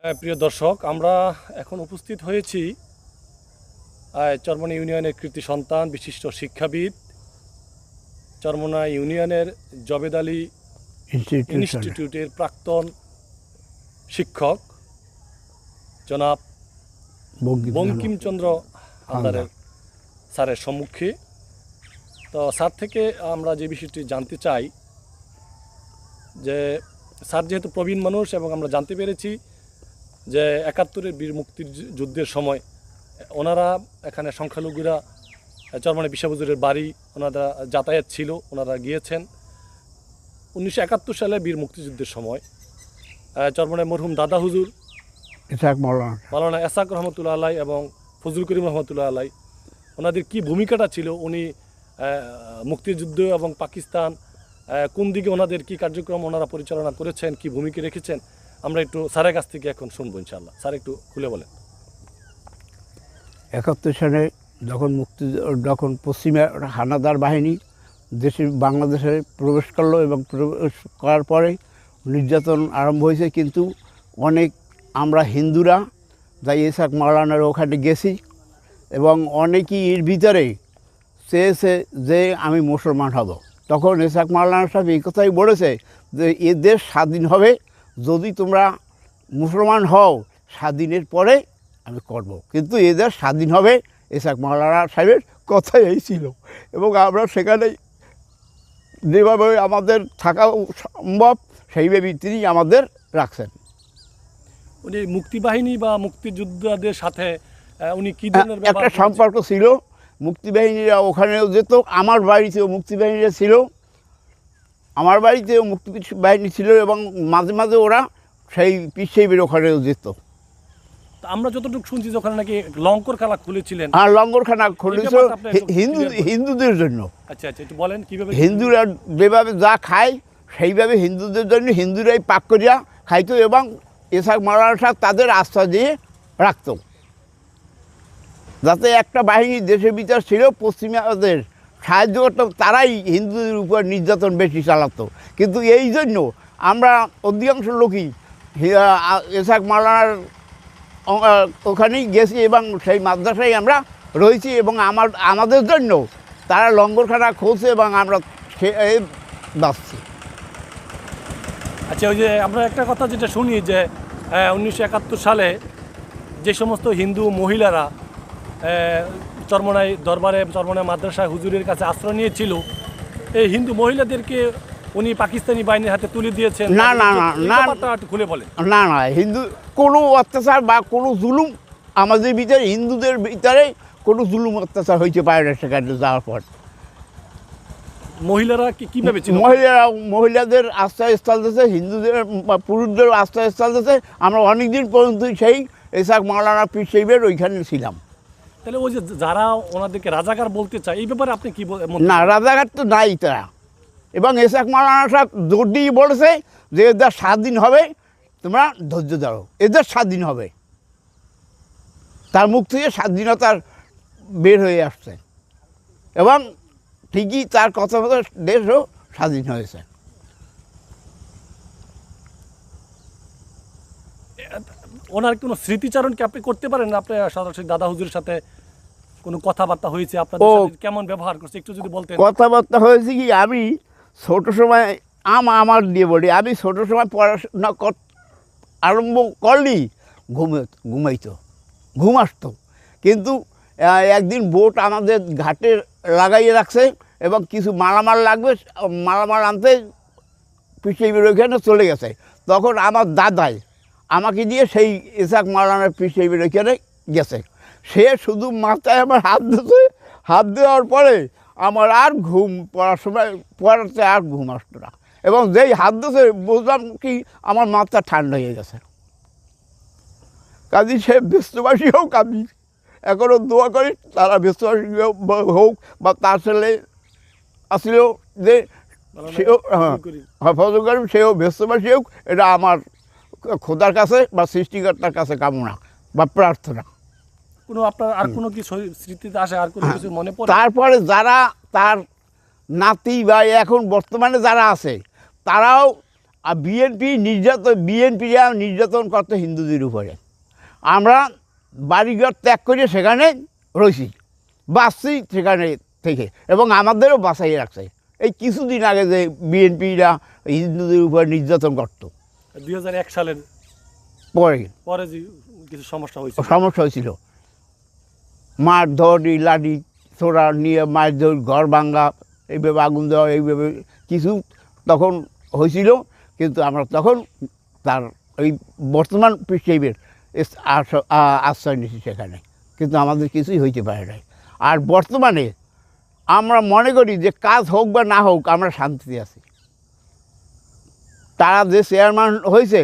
প্রিয় দর্শক, আমরা এখন উপস্থিত হয়েছি চরমোনা ইউনিয়নের কৃতি সন্তান বিশিষ্ট শিক্ষাবিদ, চরমোনা ইউনিয়নের জবেদ আলী ইনস্টিটিউটের প্রাক্তন শিক্ষক জনাব বঙ্কিমচন্দ্র হালদারের স্যারের সম্মুখে। তো স্যার থেকে আমরা যে বিষয়টি জানতে চাই যে স্যার যেহেতু প্রবীণ মানুষ এবং আমরা জানতে পেরেছি যে ৭১-এর বীর মুক্তির যুদ্ধের সময় ওনারা এখানে সংখ্যালঘুরা চরমোনা বিশা হুজুরের বাড়ি ওনারা যাতায়াত ছিল, ওনারা গিয়েছেন ১৯৭১ সালে বীর মুক্তিযুদ্ধের সময়। চরমোনায় মরহুম দাদা হুজুর মাওলানা এসাক রহমতুল্লাহ আলাই এবং ফজলুল করিম রহমতুল্লাহ আলাই, ওনাদের কী ভূমিকাটা ছিল, উনি মুক্তিযুদ্ধ এবং পাকিস্তান কোন দিকে ওনাদের কী কার্যক্রম ওনারা পরিচালনা করেছেন, কী ভূমিকা রেখেছেন, আমরা একটু স্যারের কাছ থেকে এখন শুনবো ইনশাআল্লাহ। স্যার একটু খুলে বলেন। ৭১ সালে যখন পশ্চিমা হানাদার বাহিনী বাংলাদেশে প্রবেশ করলো এবং প্রবেশ করার পরে নির্যাতন আরম্ভ হয়েছে, কিন্তু অনেক আমরা হিন্দুরা যাই ইসাক মাওলানার ওখানে গেছি এবং অনেকেই এর ভিতরে চেয়েছে যে আমি মুসলমান হব। তখন ইসাক মাওলানা সাহেব এই কথাই বলেছে যে এ দেশ স্বাধীন হবে যদি তোমরা মুসলমান হও, স্বাধীনের পরে আমি করব, কিন্তু এদের স্বাধীন হবে। ইসাক মাওলানা সাহেবের কথাই এই ছিল এবং আমরা সেখানে যেভাবে আমাদের থাকা সম্ভব সেইভাবে তিনি আমাদের রাখছেন। উনি মুক্তিবাহিনী বা মুক্তিযোদ্ধাদের সাথে উনি কী ধরনের একটা সম্পর্ক ছিল। মুক্তিবাহিনীরা ওখানেও যেত, আমার বাড়িতেও মুক্তিবাহিনীরা ছিল, আমার বাড়িতেও মুক্তিবাহিনী ছিল এবং মাঝে মাঝে ওরা সেই পীর সাহেবের ওখানেও যেত। আমরা যতটুকু শুনছি ওখানে নাকি লঙ্গরখানা খুলেছিলেন। হ্যাঁ, লঙ্গরখানা খুলেছিল হিন্দুদের জন্য। আচ্ছা আচ্ছা, একটু বলেন কীভাবে। হিন্দুরা যেভাবে যা খায় সেইভাবে হিন্দুদের জন্য হিন্দুরাই পাক করিয়া খাইতো এবং ইসাক মাওলানা সাহেব তাদের আস্থা দিয়ে রাখত, যাতে একটা বাহিনী দেশের ভিতর ছিল পশ্চিমাদের সাহায্য করত, তারাই হিন্দুদের উপর নির্যাতন বেশি চালাতো। কিন্তু এই জন্য আমরা অধিকাংশ লোকই ইসাক মাওলানার ওখানেই গেছি এবং সেই মাদ্রাসায় আমরা রয়েছি এবং আমাদের জন্য তারা লঙ্গরখানা খুলছে এবং আমরা বাঁচছি। আচ্ছা, ওই যে আমরা একটা কথা যেটা শুনি যে ১৯৭১ সালে যে সমস্ত হিন্দু মহিলারা চরমোনাই দরবারে চরমোনাই মাদ্রাসায় হুজুরের কাছে আশ্রয় নিয়েছিল, এই হিন্দু মহিলাদেরকে উনি পাকিস্তানি বাহিনীর হাতে তুলে দিয়েছেন। না না না না, খুলে বলেন। না না, হিন্দু কোনো অত্যাচার বা কোনো জুলুম আমাদের ভিতরে, হিন্দুদের ভিতরে কোনো জুলুম অত্যাচার হয়েছে পারে না সেখানে যাওয়ার পর। মহিলারা কীভাবে ছিল? মহিলাদের আশ্রয়স্থল দিয়েছে, হিন্দুদের পুরুষদের আশ্রয়স্থল দিয়েছে। আমরা অনেকদিন পর্যন্ত সেই ইসাক মাওলানা পীর সাহেবের ওইখানে ছিলাম। তাহলে ওই যে যারা ওনাদেরকে রাজাকার বলতে চায়, এই ব্যাপারে আপনি কী বলেন? না, রাজাকার তো নাই তারা। এবং ইসাক মাওলানা সাহেব জোর দিয়ে বলেছে যে এদের স্বাধীন হবে, তোমরা ধৈর্য ধরো, এদের স্বাধীন হবে। তার মুখ থেকে স্বাধীনতার বের হয়ে আসছে এবং ঠিকই তার কথা মতো দেশও স্বাধীন হয়েছে। ওনার কোনো স্মৃতিচারণ কি আপনি করতে পারেন? আপনি সরাসরি দাদা হুজুরের সাথে কোনো কথাবার্তা হয়েছে, আপনাদের সাথে কেমন ব্যবহার করছে একটু যদি বলতেন। কথাবার্তা হয়েছে কি, আমি ছোটো সময় আমার দিয়ে বলি, আমি ছোটো সময় পড়াশোনা আরম্ভ করলেই ঘুমাইতো, ঘুম আসতো। কিন্তু একদিন বোট আমাদের ঘাটে লাগাইয়ে রাখছে এবং কিছু মালামাল লাগবে, মালামাল আনতে পৃথিবীর ওইখানে চলে গেছে। তখন আমার দাদাই আমাকে দিয়ে সেই ইসাক মাওলানার পৃথিবীর ওইখানে গেছে। সে শুধু মাথায় আমার হাত দিয়েছে, হাত দেওয়ার পরে আমার আর ঘুম পড়াতে আর ঘুম আসতো না এবং যেই হাত দিয়েছে বুঝলাম কি আমার মাথা ঠান্ডা হয়ে গেছে। কাজী সে বিশ্ববাসী হোক, আমি এখনও দোয়া করি তারা বিশ্ববাসী হোক বা তার ছেলে আসলে যে সেও ফজল করিম সেও বিশ্ববাসী হোক, এটা আমার খোদার কাছে বা সৃষ্টিকর্তার কাছে কামনা বা প্রার্থনা। কোনো আপনার আর কোনো কি স্মৃতিতে আসে, আর কোনো কিছু মনে পড়ে? তারপরে যারা তার নাতি বা এখন বর্তমানে যারা আছে তারাও আর বিএনপিরা নির্যাতন করতো হিন্দুদের উপরে। আমরা বাড়িঘর ত্যাগ করে সেখানে রয়েছি, বাঁচছি সেখানে থেকে, এবং আমাদেরও বাঁচাই রাখছে। এই কিছুদিন আগে যে বিএনপিরা হিন্দুদের উপর নির্যাতন করতো 2001 সালের পরে পরে যে কিছু সমস্যা হয়েছিল, মারধর, লাঠি ছোড়া নিয়ে মারধর, ঘর ভাঙ্গা, এইভাবে আগুন দেওয়া, এইভাবে কিছু তখন হয়েছিল। কিন্তু আমরা তখন তার এই বর্তমান পৃথিবীর আশ্রয় নিয়েছি সেখানে, কিন্তু আমাদের কিছুই হইতে পারে নাই। আর বর্তমানে আমরা মনে করি যে কাজ হোক বা না হোক আমরা শান্তিতে আছি। তারা যে চেয়ারম্যান হয়েছে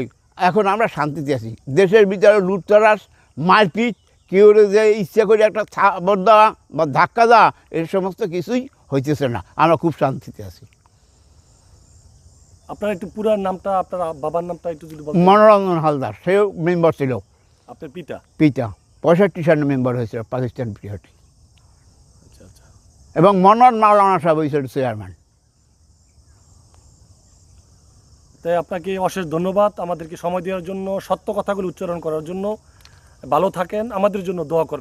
এখন আমরা শান্তিতে আছি। দেশের ভিতরে লুটতরাস, মারপিট, কেউ যে ইচ্ছা করে একটা থাপড় দেওয়া বা ধাক্কা দেওয়া, এই সমস্ত কিছুই হইতেছে না। আমরা খুব শান্তিতে আছি। আপনার একটু পুরো নামটা, আপনার বাবার নামটা একটু যদি বলতেন। মনোরঞ্জন হালদার, সেও মেম্বার ছিল। আপনার পিতা 65 সালে মেম্বার হয়েছিল পাকিস্তান পিরিয়ডে। আচ্ছা আচ্ছা। এবং মনোয়ার মাওলানা সাহেব হয়েছিল চেয়ারম্যান। তাই আপনাকে অশেষ ধন্যবাদ আমাদেরকে সময় দেওয়ার জন্য, সত্য কথাগুলো উচ্চারণ করার জন্য। ভালো থাকেন, আমাদের জন্য দোয়া করবেন।